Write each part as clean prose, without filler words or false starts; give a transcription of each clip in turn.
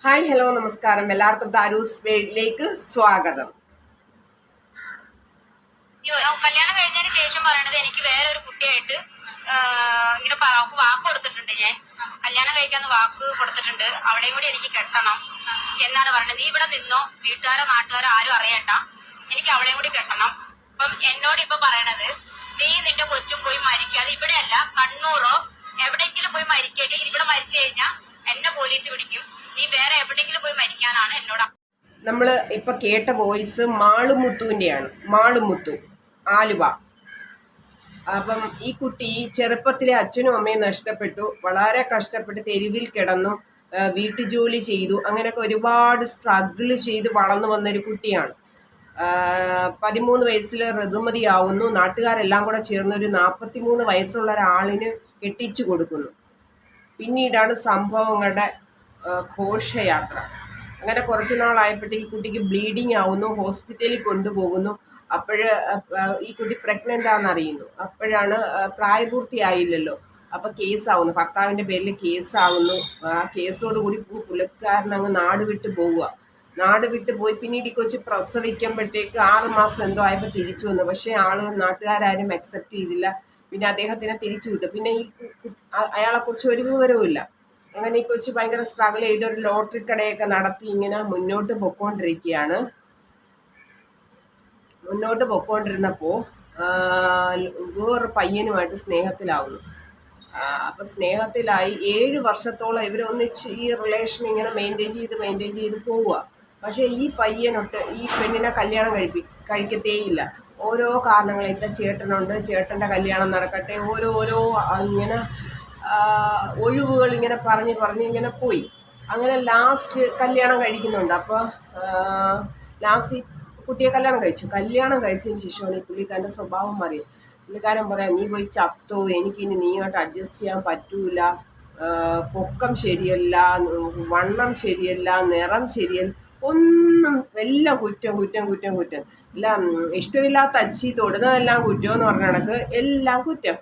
Hi hello നമസ്കാരം. എല്ലാവർക്കും താരൂസ് വേൾഡിലേക്ക് സ്വാഗതം. കല്യാണം കഴിഞ്ഞതിന് ശേഷം പറയണത് എനിക്ക് വേറെ ഒരു കുട്ടിയായിട്ട് ഇങ്ങനെ വാക്ക് കൊടുത്തിട്ടുണ്ട്. ഞാൻ കല്യാണം കഴിക്കാന്ന് വാക്ക് കൊടുത്തിട്ടുണ്ട്. അവളെയും കൂടി എനിക്ക് കെട്ടണം എന്നാണ് പറഞ്ഞത്. നീ ഇവിടെ നിന്നോ, വീട്ടുകാരോ നാട്ടുകാരോ ആരും അറിയണ്ട, എനിക്ക് അവളെയും കൂടി കെട്ടണം. അപ്പം എന്നോട് ഇപ്പൊ പറയണത്, നീ നിന്റെ കൊച്ചും പോയി മരിക്കാതെ ഇവിടെയല്ല കണ്ണൂറോ എവിടെയെങ്കിലും പോയി മരിക്കേണ്ടി, ഇവിടെ മരിച്ചു കഴിഞ്ഞാൽ എന്നെ പോലീസ് പിടിക്കും, നീ വേറെ എവിടെയെങ്കിലും പോയി മരിക്കാനാണ് എന്നോട്. നമ്മള് ഇപ്പൊ കേട്ട വോയിസ് മാളുമുത്തുവിന്റെയാണ്. മാളുമുത്തു, ആലുവ. അപ്പം ഈ കുട്ടി ചെറുപ്പത്തിലെ അച്ഛനും അമ്മയും നഷ്ടപ്പെട്ടു, വളരെ കഷ്ടപ്പെട്ട് തെരുവിൽ കിടന്നു, വീട്ടുജോലി ചെയ്തു, അങ്ങനെയൊക്കെ ഒരുപാട് സ്ട്രഗിൾ ചെയ്ത് വളർന്നു വന്നൊരു കുട്ടിയാണ്. 13 വയസ്സിൽ ഋതുമതിയാവുന്നു. നാട്ടുകാരെല്ലാം കൂടെ ചേർന്ന് ഒരു 43 വയസ്സുള്ള ഒരാളിന് കെട്ടിച്ചു കൊടുക്കുന്നു. പിന്നീടാണ് സംഭവങ്ങളുടെ ഘോഷയാത്ര. അങ്ങനെ കുറച്ച് നാളായപ്പോഴത്തേക്ക് ഈ കുട്ടിക്ക് ബ്ലീഡിങ് ആവുന്നു, ഹോസ്പിറ്റലിൽ കൊണ്ടുപോകുന്നു. ഈ കുട്ടി പ്രഗ്നൻ്റ് ആണെന്നറിയുന്നു. അപ്പോഴാണ് പ്രായപൂർത്തിയായില്ലല്ലോ, അപ്പോൾ കേസാവുന്നു, ഭർത്താവിൻ്റെ പേരിൽ കേസാവുന്നു. ആ കേസോടുകൂടി പുള്ളിക്കാരൻ അങ്ങ് നാട് വിട്ട് പോവുക. നാട് വിട്ട് പോയി പിന്നീട് ഈ കൊച്ച് പ്രസവിക്കുമ്പോഴത്തേക്ക് 6 മാസം എന്തോ ആയപ്പോൾ തിരിച്ചു വന്നു. പക്ഷേ നാട്ടുകാരും അക്സെപ്റ്റ് ചെയ്തില്ല. പിന്നെ അദ്ദേഹത്തിനെ തിരിച്ചു വിട്ടു. പിന്നെ അയാളെക്കുറിച്ച് ഒരു വിവരവും ഇല്ല. അങ്ങനെ ഈ കൊച്ച് ഭയങ്കര സ്ട്രഗിൾ ചെയ്ത് ഒരു ലോട്ടറി കടയൊക്കെ നടത്തി ഇങ്ങനെ മുന്നോട്ട് പൊക്കോണ്ടിരിക്കുകയാണ്. മുന്നോട്ട് പൊക്കോണ്ടിരുന്നപ്പോൾ വേറൊരു പയ്യനുമായിട്ട് സ്നേഹത്തിലാവുന്നു. അപ്പം സ്നേഹത്തിലായി 7 വർഷത്തോളം ഇവരൊന്നിച്ച് ഈ റിലേഷൻ ഇങ്ങനെ മെയിൻറ്റെയിൻ ചെയ്ത് പോവുക. പക്ഷേ ഈ പയ്യനൊട്ട് ഈ പെണ്ണിനെ കല്യാണം കഴിക്കത്തേയില്ല. ഓരോ കാരണങ്ങൾ, എൻ്റെ ചേട്ടനുണ്ട്, ചേട്ടൻ്റെ കല്യാണം നടക്കട്ടെ, ഓരോ ഇങ്ങനെ ഒഴിവുകൾ ഇങ്ങനെ പറഞ്ഞ് ഇങ്ങനെ പോയി. അങ്ങനെ ലാസ്റ്റ് കല്യാണം കഴിക്കുന്നുണ്ട്. അപ്പോൾ ലാസ്റ്റ് കുട്ടിയെ കല്യാണം കഴിച്ചതിന് ശേഷമാണ് ഈ പുള്ളിക്കാരൻ്റെ സ്വഭാവം മാറിയത്. പുള്ളിക്കാരൻ പറയാം, നീ പോയി ചത്തോ, എനിക്കിനി നീയായിട്ട് അഡ്ജസ്റ്റ് ചെയ്യാൻ പറ്റൂല, പൊക്കം ശരിയല്ല, വണ്ണം ശരിയല്ല, നിറം ശരിയല്ല, ഒന്നും എല്ലാം കുറ്റം എല്ലാം ഇഷ്ടമില്ലാത്ത അച്ചി തൊടുന്നതെല്ലാം കുറ്റം എന്ന് പറഞ്ഞ കണക്ക് എല്ലാം കുറ്റം.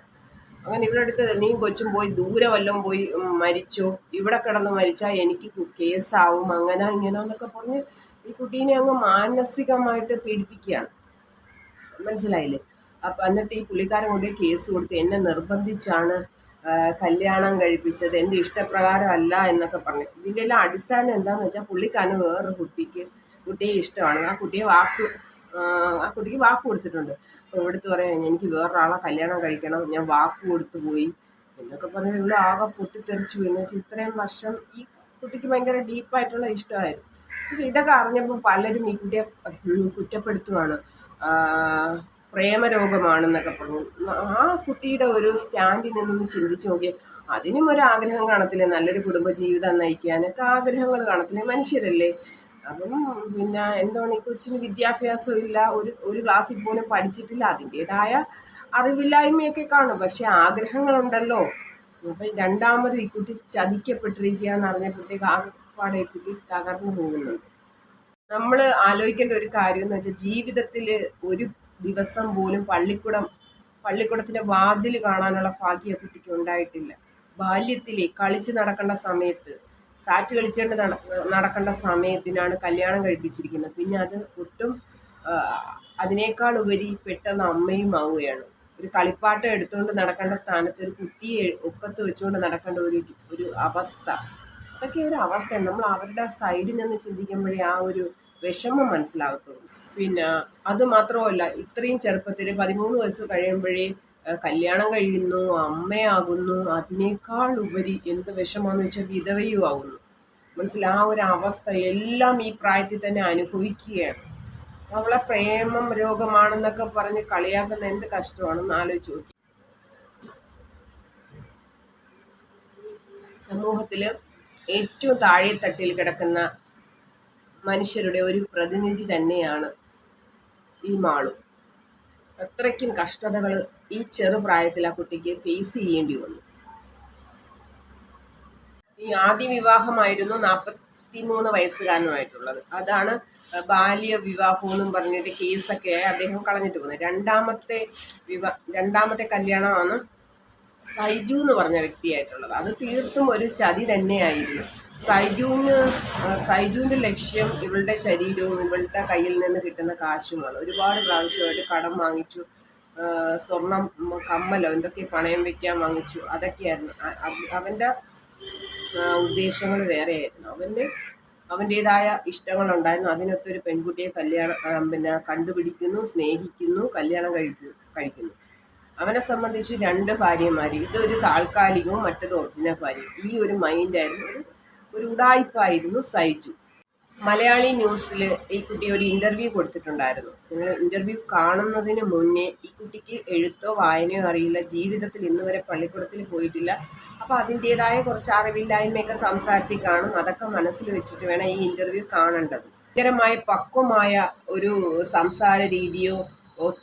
അങ്ങനെ ഇവിടെ അടുത്ത് നീ കൊച്ചും പോയി ദൂരെ വല്ലതും പോയി മരിച്ചോ, ഇവിടെ കിടന്ന് മരിച്ചാൽ എനിക്ക് കേസാവും, അങ്ങനെ എന്നൊക്കെ പറഞ്ഞ് ഈ കുട്ടീനെ അങ്ങ് മാനസികമായിട്ട് പീഡിപ്പിക്കുകയാണ്. മനസ്സിലായില്ലേ? അപ്പം എന്നിട്ട് ഈ പുള്ളിക്കാരൻ കൊണ്ട് കേസ് കൊടുത്ത് എന്നെ നിർബന്ധിച്ചാണ് കല്യാണം കഴിപ്പിച്ചത്, എൻ്റെ ഇഷ്ടപ്രകാരം അല്ല എന്നൊക്കെ പറഞ്ഞു. ഇതിൻ്റെ എല്ലാം അടിസ്ഥാനം എന്താണെന്ന് വെച്ചാൽ പുള്ളിക്കാരന് വേറൊരു കുട്ടിയെ ഇഷ്ടമാണ്. ആ കുട്ടിക്ക് വാക്ക് കൊടുത്തിട്ടുണ്ട്. അപ്പോൾ ഇവിടുത്തെ പറയാം, എനിക്ക് വേറൊരാളെ കല്യാണം കഴിക്കണം, ഞാൻ വാക്ക് കൊടുത്തു പോയി എന്നൊക്കെ പറഞ്ഞ് ഇവിടെ ആകെ പൊട്ടിത്തെറിച്ചു. എന്ന് വെച്ചാൽ ഇത്രയും വർഷം ഈ കുട്ടിക്ക് ഭയങ്കര ഡീപ്പായിട്ടുള്ള ഇഷ്ടമായിരുന്നു. പക്ഷെ ഇതൊക്കെ അറിഞ്ഞപ്പോൾ പലരും ഈ കുട്ടിയെ കുറ്റപ്പെടുത്തുവാണ്, പ്രേമരോഗമാണെന്നൊക്കെ പറഞ്ഞു. ആ കുട്ടിയുടെ ഒരു സ്റ്റാൻഡിൽ നിന്നൊന്ന് ചിന്തിച്ച് നോക്കിയാൽ അതിനും ഒരു ആഗ്രഹം കാണത്തില്ലേ, നല്ലൊരു കുടുംബജീവിതം നയിക്കാനൊക്കെ ആഗ്രഹങ്ങൾ കാണത്തില്ലേ, മനുഷ്യരല്ലേ? അപ്പം പിന്നെ എന്താണ്, ഈ കൊച്ചിന് വിദ്യാഭ്യാസം ഇല്ല, ഒരു ക്ലാസ്സിൽ പോലും പഠിച്ചിട്ടില്ല, അതിൻ്റെതായ അറിവില്ലായ്മയൊക്കെ കാണും, പക്ഷെ ആഗ്രഹങ്ങളുണ്ടല്ലോ. അപ്പം രണ്ടാമത് ഈ കുട്ടി ചതിക്കപ്പെട്ടിരിക്കുക എന്ന് അറിഞ്ഞപ്പോഴത്തേക്ക് ആകെപ്പാടെ ഈ കുട്ടി തകർന്നു പോകുന്നുണ്ട്. നമ്മൾ ആലോചിക്കേണ്ട ഒരു കാര്യം എന്ന് വെച്ചാൽ, ജീവിതത്തിൽ ഒരു ദിവസം പോലും പള്ളിക്കൂടത്തിൻ്റെ വാതിൽ കാണാനുള്ള ഭാഗ്യ കുട്ടിക്ക് ഉണ്ടായിട്ടില്ല. ബാല്യത്തിലെ കളിച്ച് നടക്കേണ്ട സമയത്ത്, സാറ്റ് കളിച്ചുകൊണ്ട് നടക്കേണ്ട സമയത്തിനാണ് കല്യാണം കഴിപ്പിച്ചിരിക്കുന്നത്. പിന്നെ അത് ഒട്ടും അതിനേക്കാൾ ഉപരി പെട്ടെന്ന് അമ്മയും ആവുകയാണ്. ഒരു കളിപ്പാട്ടം എടുത്തുകൊണ്ട് നടക്കേണ്ട സ്ഥാനത്ത് ഒരു കുട്ടിയെ ഒക്കത്ത് വെച്ചുകൊണ്ട് നടക്കേണ്ട ഒരു അവസ്ഥ. അതൊക്കെ ഒരു അവസ്ഥയാണ്. നമ്മൾ അവരുടെ സൈഡിൽ നിന്ന് ചിന്തിക്കുമ്പോഴേ ആ ഒരു വിഷമം മനസ്സിലാകത്തുള്ളൂ. പിന്നെ അത് മാത്രമല്ല, ഇത്രയും ചെറുപ്പത്തിൽ 13 വയസ്സ് കഴിയുമ്പോഴേ കല്യാണം കഴിയുന്നു, അമ്മയാകുന്നു, അതിനേക്കാൾ ഉപരി എന്ത് വിഷമാണെന്ന് വെച്ചാൽ വിധവയും ആകുന്നു. മനസ്സിലായി? ആ ഒരു അവസ്ഥ എല്ലാം ഈ പ്രായത്തിൽ തന്നെ അനുഭവിക്കുകയാണ്. അവളെ പ്രേമം രോഗമാണെന്നൊക്കെ പറഞ്ഞ് കളിയാക്കുന്ന എന്ത് കഷ്ടമാണെന്ന് ആലോചിച്ച് നോക്കി. സമൂഹത്തിൽ ഏറ്റവും താഴെത്തട്ടിൽ കിടക്കുന്ന മനുഷ്യരുടെ ഒരു പ്രതിനിധി തന്നെയാണ് ഈ മാളു. അത്രയ്ക്കും കഷ്ടതകൾ ഈ ചെറുപ്രായത്തിൽ ആ കുട്ടിക്ക് ഫേസ് ചെയ്യേണ്ടി വന്നു. ഈ ആദ്യ വിവാഹമായിരുന്നു 43 വയസ്സുകാരനുമായിട്ടുള്ളത്. അതാണ് ബാല്യ വിവാഹം എന്നും പറഞ്ഞിട്ട് കേസൊക്കെ അദ്ദേഹം കളഞ്ഞിട്ട് പോകുന്നത്. രണ്ടാമത്തെ കല്യാണമാണ് സൈജു എന്ന് പറഞ്ഞ വ്യക്തിയായിട്ടുള്ളത്. അത് തീർത്തും ഒരു ചതി തന്നെയായിരുന്നു. സൈജുവിന് സൈജുവിൻ്റെ ലക്ഷ്യം ഇവളുടെ ശരീരവും ഇവളുടെ കയ്യിൽ നിന്ന് കിട്ടുന്ന കാശുമാണ്. ഒരുപാട് പ്രാവശ്യമായിട്ട് കടം വാങ്ങിച്ചു, സ്വർണം കമ്മലോ എന്തൊക്കെ പണയം വെക്കാൻ വാങ്ങിച്ചു. അതൊക്കെയായിരുന്നു അവൻ്റെ ഉദ്ദേശങ്ങൾ. വേറെയായിരുന്നു അവൻ്റേതായ ഇഷ്ടങ്ങളുണ്ടായിരുന്നു. അതിനൊത്തൊരു പെൺകുട്ടിയെ കണ്ടുപിടിക്കുന്നു, സ്നേഹിക്കുന്നു, കല്യാണം കഴിക്കുന്നു. അവനെ സംബന്ധിച്ച് 2 ഭാര്യമാർ. ഇതൊരു താൽക്കാലികവും മറ്റത് ഒറിജിനൽ ഭാര്യ. ഈ ഒരു മൈൻഡായിരുന്നു, ഒരു ഉടായ്പായിരുന്നു സൈജു. മലയാളി ന്യൂസിൽ ഈ കുട്ടി ഒരു ഇൻ്റർവ്യൂ കൊടുത്തിട്ടുണ്ടായിരുന്നു. നിങ്ങൾ ഇൻ്റർവ്യൂ കാണുന്നതിന് മുന്നേ ഈ കുട്ടിക്ക് എഴുത്തോ വായനയോ അറിയില്ല, ജീവിതത്തിൽ ഇന്ന് വരെ പള്ളിക്കൂടത്തിൽ പോയിട്ടില്ല. അപ്പോൾ അതിൻ്റേതായ കുറച്ച് അറിവില്ലായ്മയൊക്കെ സംസാരത്തിൽ കാണും. അതൊക്കെ മനസ്സിൽ വെച്ചിട്ട് വേണം ഈ ഇൻ്റർവ്യൂ കാണേണ്ടത്. ഭയങ്കരമായ പക്വമായ ഒരു സംസാര രീതിയോ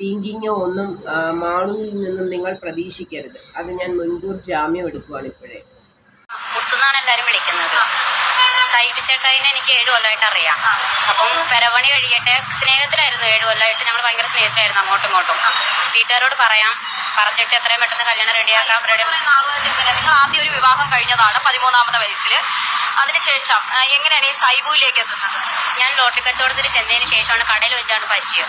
തിങ്കിങ്ങോ ഒന്നും മാളുവിൽ നിന്നും നിങ്ങൾ പ്രതീക്ഷിക്കരുത്. അത് ഞാൻ മുൻകൂർ ജാമ്യം എടുക്കുവാണ് ഇപ്പോഴേ. മുത്തുന്നാണ് എല്ലാവരും വിളിക്കുന്നത്. സൈബ് ചേട്ടായിനെ എനിക്ക് 7 കൊല്ലമായിട്ട് അറിയാം. അപ്പം പെരവണി കഴിയട്ടെ, സ്നേഹത്തിലായിരുന്നു. 7 കൊല്ലമായിട്ട് ഞങ്ങൾ ഭയങ്കര സ്നേഹത്തിലായിരുന്നു, അങ്ങോട്ടും ഇങ്ങോട്ടും. വീട്ടുകാരോട് പറഞ്ഞിട്ട് എത്രയും പെട്ടെന്ന് കല്യാണം റെഡിയാക്കാം. നിങ്ങൾ ആദ്യം ഒരു വിവാഹം കഴിഞ്ഞതാണ് 13ാമത്തെ വയസ്സിൽ. അതിനുശേഷം എങ്ങനെയാണ് ഈ സൈബുവിലേക്ക് എത്തുന്നത്? ഞാൻ ലോട്ടറി കച്ചവടത്തിന് ചെന്നതിന് ശേഷമാണ് കടയിൽ വെച്ചാണ് പരിചയം.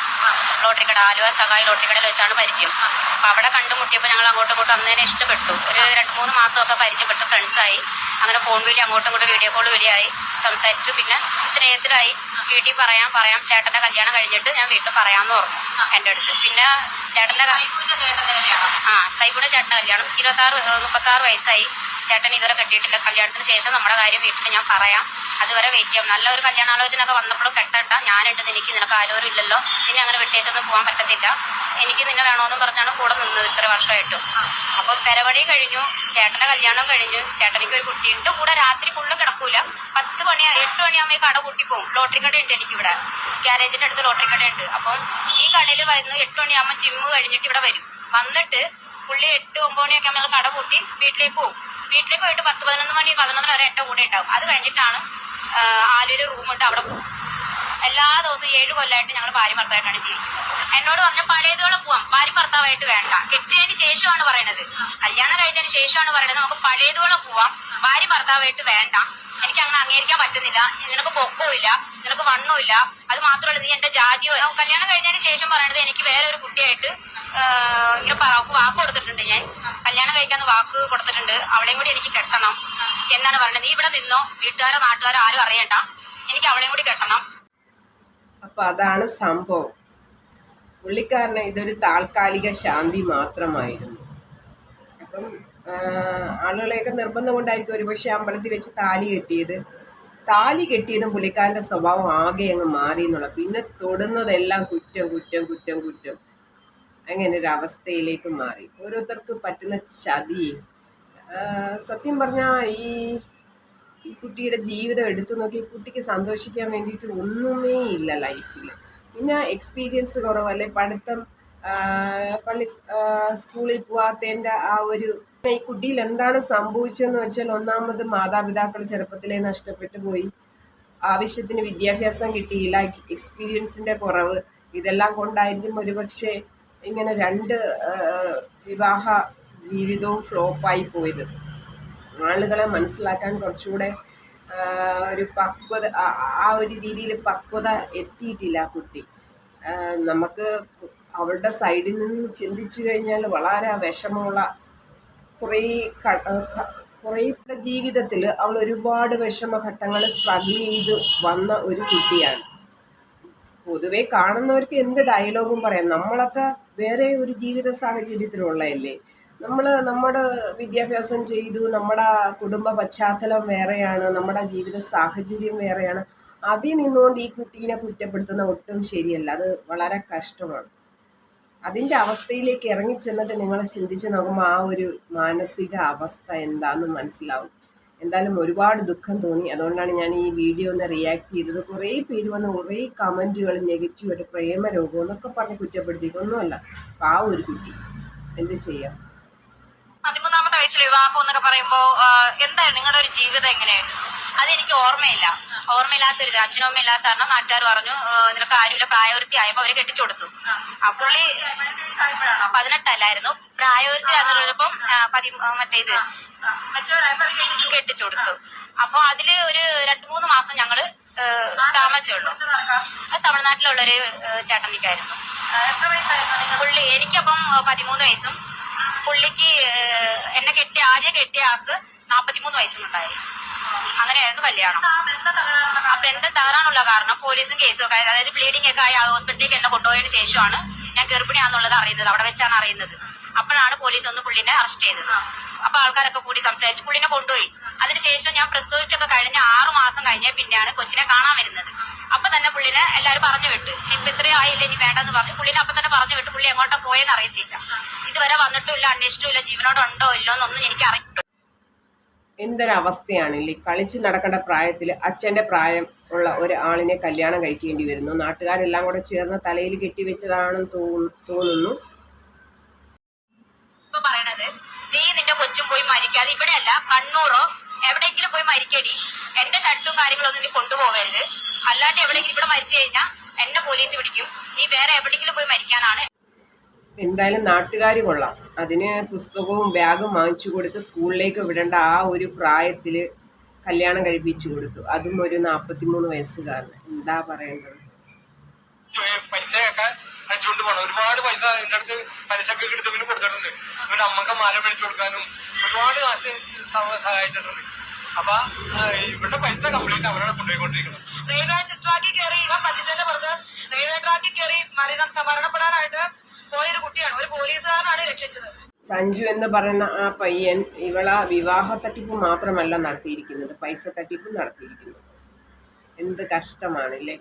ലോട്ടറി കട, ആലുവ സഹായി ലോട്ടറി കടയിൽ വെച്ചാണ് പരിചയം. അപ്പോൾ അവിടെ കണ്ടുമുട്ടിയപ്പോൾ ഞങ്ങൾ അങ്ങോട്ടും ഇങ്ങോട്ടും അന്നേനെ ഇഷ്ടപ്പെട്ടു. ഒരു 2-3 മാസമൊക്കെ പരിചയപ്പെട്ടു, ഫ്രണ്ട്സായി. അങ്ങനെ ഫോൺ വിളി, അങ്ങോട്ടും ഇങ്ങോട്ടും വീഡിയോ കോൾ വിളിയായി, സംസാരിച്ചു. പിന്നെ സ്നേഹത്തിലായി. വീട്ടിൽ പറയാം ചേട്ടൻ്റെ കല്യാണം കഴിഞ്ഞിട്ട് ഞാൻ വീട്ടിൽ പറയാമെന്ന് പറഞ്ഞു എൻ്റെ അടുത്ത്. പിന്നെ സൈബുവിൻ്റെ ചേട്ടൻ്റെ കല്യാണം 36 വയസ്സായി. ചേട്ടൻ ഇതുവരെ കെട്ടിയിട്ടില്ല. കല്യാണത്തിന് ശേഷം നമ്മുടെ കാര്യം വീട്ടിൽ ഞാൻ പറയാം, അതുവരെ വെയിറ്റ് ചെയ്യാം. നല്ലൊരു കല്യാണാലോചന ഒക്കെ വന്നപ്പോഴും കെട്ടണ്ട, ഞാനുണ്ട്, നിനക്ക് ആരോരും ഇല്ലല്ലോ, നിന്നെ അങ്ങനെ വിട്ടേച്ചൊന്നും പോകാൻ പറ്റത്തില്ല, എനിക്ക് നിന്നെ വേണമെന്നും പറഞ്ഞാണ് കൂടെ നിന്നത് ഇത്ര വർഷമായിട്ടും. അപ്പോൾ പെരവഴി കഴിഞ്ഞു, ചേട്ടൻ്റെ കല്യാണം കഴിഞ്ഞു. ചേട്ടനിക്ക് ഒരു കുട്ടിയുണ്ട്. കൂടെ രാത്രി ഫുള്ളും കിടക്കൂല. 8 മണിയാകുമ്പോൾ കട പൂട്ടിപ്പോവും. ലോട്ടറി കടയുണ്ട് എനിക്കിവിടെ, ഗ്യാരേജിൻ്റെ അടുത്ത് ലോട്ടറി കടയുണ്ട്. അപ്പം ഈ കടയിൽ വരുന്ന 8 മണിയാകുമ്പോൾ ജിമ്മ് കഴിഞ്ഞിട്ട് ഇവിടെ വരും. വന്നിട്ട് പുള്ളി 8-9 മണിയൊക്കെ നമ്മൾ കട പൂട്ടി വീട്ടിലേക്ക് പോകും. വീട്ടിലേക്ക് പോയിട്ട് 10-11 മണി 11 വരെ എൻ്റെ കൂടെ ഉണ്ടാവും. അത് കഴിഞ്ഞിട്ടാണ് ആലുവയിൽ റൂമുണ്ട്, അവിടെ പോകും. എല്ലാ ദിവസവും 7 കൊല്ലമായിട്ട് ഞങ്ങൾ ഭാര്യ ഭർത്താവായിട്ടാണ് ജീവിക്കുന്നത്. എന്നോട് പറഞ്ഞ പഴയതോളം പോവാം, ഭാര്യ ഭർത്താവായിട്ട് വേണ്ട. കെട്ടിയതിന് ശേഷമാണ് പറയണത്, കല്യാണം കഴിച്ചതിന് ശേഷമാണ് പറയണത്, നമുക്ക് പഴയതോളം പോവാം, ഭാര്യ ഭർത്താവായിട്ട് വേണ്ട. എനിക്ക് അങ്ങനെ അംഗീകരിക്കാൻ പറ്റുന്നില്ല. നിനക്ക് പൊക്കമില്ല, നിനക്ക് വണ്ണമില്ല, അത് മാത്രമല്ല നീ എന്റെ ജാതിയോ. കല്യാണം കഴിഞ്ഞതിന് ശേഷം പറയണത് എനിക്ക് വേറെ ഒരു കുട്ടിയായിട്ട് ഇങ്ങനെ വാക്ക് കൊടുത്തിട്ടുണ്ട്. ഞാൻ കല്യാണം കഴിക്കാന്ന് വാക്ക് കൊടുത്തിട്ടുണ്ട്, അവളെയും കൂടി എനിക്ക് കെട്ടണം എന്നാണ് പറയുന്നത്. നീ ഇവിടെ നിന്നോ, വീട്ടുകാരോ നാട്ടുകാരോ ആരും അറിയണ്ട, എനിക്ക് അവളെയും കൂടി കെട്ടണം. അപ്പൊ അതാണ് സംഭവം. പുള്ളിക്കാരന് ഇതൊരു താൽക്കാലിക ശാന്തി മാത്രമായിരുന്നു. അപ്പം ആളുകളെയൊക്കെ നിർബന്ധം കൊണ്ടായിരിക്കും ഒരുപക്ഷെ അമ്പലത്തിൽ വെച്ച് താലി കെട്ടിയതും പുള്ളിക്കാരൻ്റെ സ്വഭാവം ആകെ അങ്ങ് മാറി എന്നുള്ള. പിന്നെ തൊടുന്നതെല്ലാം കുറ്റം അങ്ങനെ ഒരു അവസ്ഥയിലേക്ക് മാറി. ഓരോരുത്തർക്ക് പറ്റുന്ന ചതി. സത്യം പറഞ്ഞാൽ ഈ കുട്ടിയുടെ ജീവിതം എടുത്തു നോക്കി കുട്ടിക്ക് സന്തോഷിക്കാൻ വേണ്ടിയിട്ട് ഒന്നുമേ ഇല്ല ലൈഫിൽ. പിന്നെ എക്സ്പീരിയൻസ് കുറവല്ലേ, പഠിത്തം, സ്കൂളിൽ പോവാത്തതിൻ്റെ ആ ഒരു. ഈ കുട്ടിയിൽ എന്താണ് സംഭവിച്ചതെന്ന് വെച്ചാൽ, ഒന്നാമത് മാതാപിതാക്കൾ ചെറുപ്പത്തിലേ നഷ്ടപ്പെട്ടു പോയി, ആവശ്യത്തിന് വിദ്യാഭ്യാസം കിട്ടിയില്ല, എക്സ്പീരിയൻസിൻ്റെ കുറവ്, ഇതെല്ലാം കൊണ്ടായിരിക്കും ഒരുപക്ഷെ ഇങ്ങനെ 2 വിവാഹ ജീവിതവും ഫ്ലോപ്പായി പോയത്. ആളുകളെ മനസ്സിലാക്കാൻ കുറച്ചുകൂടെ ഒരു പക്വത, ആ ഒരു രീതിയിൽ പക്വത എത്തിയിട്ടില്ല ആ കുട്ടി. നമുക്ക് അവളുടെ സൈഡിൽ നിന്ന് ചിന്തിച്ചു കഴിഞ്ഞാൽ വളരെ വിഷമമുള്ള കുറേ ജീവിതത്തിൽ അവൾ ഒരുപാട് വിഷമഘട്ടങ്ങൾ സ്ട്രഗിൾ ചെയ്ത് വന്ന ഒരു കുട്ടിയാണ്. പൊതുവെ കാണുന്നവർക്ക് എന്ത് ഡയലോഗും പറയാം. നമ്മളൊക്കെ വേറെ ഒരു ജീവിത സാഹചര്യത്തിലുള്ളതല്ലേ. നമ്മുടെ വിദ്യാഭ്യാസം ചെയ്തു, നമ്മുടെ കുടുംബ പശ്ചാത്തലം വേറെയാണ്, നമ്മുടെ ജീവിത സാഹചര്യം വേറെയാണ്. അതിൽ നിന്നുകൊണ്ട് ഈ കുട്ടീനെ കുറ്റപ്പെടുത്തുന്ന ഒട്ടും ശരിയല്ല. അത് വളരെ കഷ്ടമാണ്. അതിൻ്റെ അവസ്ഥയിലേക്ക് ഇറങ്ങിച്ചെന്നിട്ട് നിങ്ങൾ ചിന്തിച്ച് നോക്കുമ്പോൾ ആ ഒരു മാനസിക അവസ്ഥ എന്താണെന്ന് മനസ്സിലാവും. എന്തായാലും ഒരുപാട് ദുഃഖം തോന്നി. അതുകൊണ്ടാണ് ഞാൻ ഈ വീഡിയോ ഒന്ന് റിയാക്ട് ചെയ്തത്. കുറേ പേര് വന്ന് കുറേ കമൻറ്റുകൾ നെഗറ്റീവായിട്ട് പ്രേമരോഗം എന്നൊക്കെ പറഞ്ഞ് കുറ്റപ്പെടുത്തിയിട്ടൊന്നുമല്ല. അപ്പോൾ ആ ഒരു കുട്ടി എന്ത് ചെയ്യാം. 13ാമത്തെ വയസ്സിൽ വിവാഹം എന്നൊക്കെ പറയുമ്പോൾ എന്തായിരുന്നു നിങ്ങളുടെ ഒരു ജീവിതം എങ്ങനെയായിരുന്നു? അതെനിക്ക് ഓർമ്മയില്ലാത്തൊരു അച്ഛനും അമ്മ ഇല്ലാത്ത കാരണം നാട്ടുകാർ പറഞ്ഞു നിനക്ക് ആരുമില്ല, പ്രായപൂർത്തി ആയപ്പോൾ അവര് കെട്ടിച്ചു കൊടുത്തു. പുള്ളി 18 പ്രായപൂർത്തി ആകുന്നപ്പം കെട്ടിച്ചു കൊടുത്തു. അപ്പൊ അതില് ഒരു 2-3 മാസം ഞങ്ങള് താമസിച്ചുള്ളൂ. അത് തമിഴ്നാട്ടിലുള്ളൊരു ചേട്ടനിക്കായിരുന്നു. പുള്ളി എനിക്കപ്പം 13 വയസ്സും പുള്ളിക്ക് എന്നെ ആദ്യം കെട്ടിയ ആൾക്ക് 43 വയസ്സും ഉണ്ടായി. അങ്ങനെയായിരുന്നു കല്യാണം. ആ ബന്ധം തകരാനുള്ള കാരണം പോലീസും കേസും ഒക്കെ, അതായത് ബ്ലീഡിംഗ് ഒക്കെ ആയി ഹോസ്പിറ്റലിലേക്ക് എന്നെ കൊണ്ടുപോയതിനു ശേഷമാണ് ഞാൻ ഗർഭിണിയാന്നുള്ളത് അറിയുന്നത്. അവിടെ വെച്ചാണ് അറിയുന്നത്. അപ്പോഴാണ് പോലീസ് ഒന്ന് പുള്ളിനെ അറസ്റ്റ് ചെയ്തത്. അപ്പൊ ആൾക്കാരൊക്കെ കൂടി സംസാരിച്ച് പുള്ളിനെ കൊണ്ടുപോയി. അതിനുശേഷം ഞാൻ പ്രസവിച്ചൊക്കെ കഴിഞ്ഞ 6 മാസം കഴിഞ്ഞ പിന്നെയാണ് കൊച്ചിനെ കാണാൻ വരുന്നത്. അപ്പൊ തന്നെ പുള്ളിനെ എല്ലാവരും പറഞ്ഞു വിട്ടു. ഇപ്പൊ ഇത്രയും ആയില്ല, ഇനി വേണ്ടെന്ന് പറഞ്ഞു പുള്ളിനെ അപ്പൊ തന്നെ പറഞ്ഞു വിട്ടു. പുള്ളി എങ്ങോട്ടാ പോയെന്ന് അറിയത്തില്ല. ഇതുവരെ വന്നിട്ടുമില്ല, അന്വേഷിച്ചിട്ടില്ല, ജീവനോട് ഉണ്ടോ ഇല്ലോ എന്നൊന്നും എനിക്ക് അറിയില്ല. എന്തൊരവസ്ഥയാണില്ലേ. കളിച്ച് നടക്കേണ്ട പ്രായത്തിൽ അച്ഛൻ്റെ പ്രായം ഉള്ള ഒരാളിനെ കല്യാണം കഴിക്കേണ്ടി വരുന്നു. നാട്ടുകാരെല്ലാം കൂടെ ചേർന്ന് തലയിൽ കെട്ടിവെച്ചതാണെന്ന് തോന്നുന്നു. ഇപ്പൊ പറയണത് നീ നിന്റെ കൊച്ചും പോയി മരിക്കാതെ ഇവിടെയല്ല കണ്ണൂറോ എവിടെയെങ്കിലും പോയി മരിക്കടി, എന്റെ ഷർട്ടും കാര്യങ്ങളൊന്നും നീ കൊണ്ടുപോകരുത്. അല്ലാണ്ട് എവിടെയെങ്കിലും ഇവിടെ മരിച്ചു കഴിഞ്ഞാൽ എന്നെ പോലീസ് പിടിക്കും. നീ വേറെ എവിടെയെങ്കിലും പോയി മരിക്കാനാണ്. എന്തായാലും നാട്ടുകാർ കൊള്ളാം. അതിന് പുസ്തകവും ബാഗും വാങ്ങിച്ചു കൊടുത്ത് സ്കൂളിലേക്ക് വിടേണ്ട ആ ഒരു പ്രായത്തിൽ കല്യാണം കഴിപ്പിച്ചു കൊടുത്തു. അതും ഒരു 43 വയസ്സുകാരന്. എന്താ പറയേണ്ടത്? പൈസയൊക്കെ അയച്ചുകൊണ്ട് പോകണം. ഒരുപാട് പൈസ എൻ്റെ അടുത്ത് പലിശക്ക് എടുത്ത് പിന്നെ കൊടുത്തിട്ടുണ്ട്. പിന്നെ അമ്മക്ക് മാല മേടിച്ചു കൊടുക്കാനും ഒരുപാട് കാശ് സഹായിച്ചിട്ടുണ്ട്. അപ്പൊ ഇവരുടെ പൈസ കംപ്ലീറ്റ് അവരാണ് കൊണ്ടുപോയിക്കൊണ്ടിരിക്കുന്നത്. റെയിൽവേ ട്രാക്കിൽ കയറി ഇവൻ പറ്റിച്ചതിന്റെ പുറത്ത് റെയിൽവേ ട്രാക്കിൽ കയറി മരണപ്പെടാനായിട്ട് പോയൊരു കുട്ടിയാണ്. ഒരു പോലീസുകാരനാണ് രക്ഷിച്ചത്. സഞ്ജു എന്ന് പറയുന്ന ആ പയ്യൻ ഇവളെ വിവാഹ തട്ടിപ്പ് മാത്രമല്ല നടത്തിയിരിക്കുന്നത്, പൈസ തട്ടിപ്പും നടത്തിയിരിക്കുന്നത്. എന്ത് കഷ്ടമാണല്ലേ.